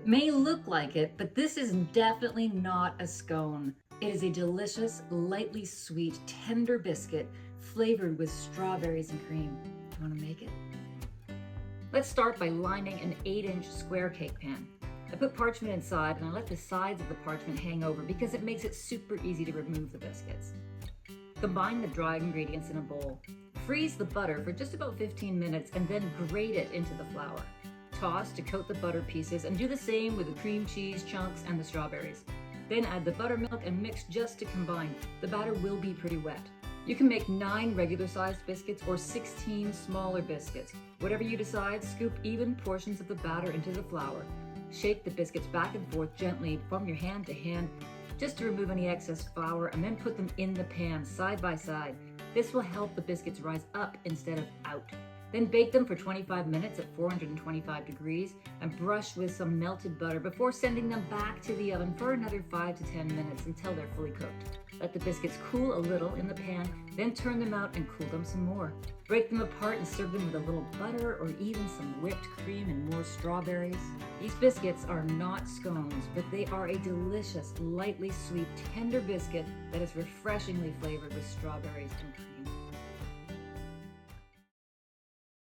May look like it, but this is definitely not a scone. It is a delicious, lightly sweet, tender biscuit flavored with strawberries and cream. You want to make it? Let's start by lining an 8-inch square cake pan. I put parchment inside and I let the sides of the parchment hang over because it makes it super easy to remove the biscuits. Combine the dry ingredients in a bowl. Freeze the butter for just about 15 minutes and then grate it into the flour. Toss to coat the butter pieces and do the same with the cream cheese chunks and the strawberries. Then add the buttermilk and mix just to combine. The batter will be pretty wet. You can make 9 regular-sized biscuits or 16 smaller biscuits. Whatever you decide, scoop even portions of the batter into the flour. Shake the biscuits back and forth gently from your hand to hand just to remove any excess flour, and then put them in the pan side by side. This will help the biscuits rise up instead of out. Then bake them for 25 minutes at 425 degrees and brush with some melted butter before sending them back to the oven for another 5 to 10 minutes until they're fully cooked. Let the biscuits cool a little in the pan, then turn them out and cool them some more. Break them apart and serve them with a little butter or even some whipped cream and more strawberries. These biscuits are not scones, but they are a delicious, lightly sweet, tender biscuit that is refreshingly flavored with strawberries and cream.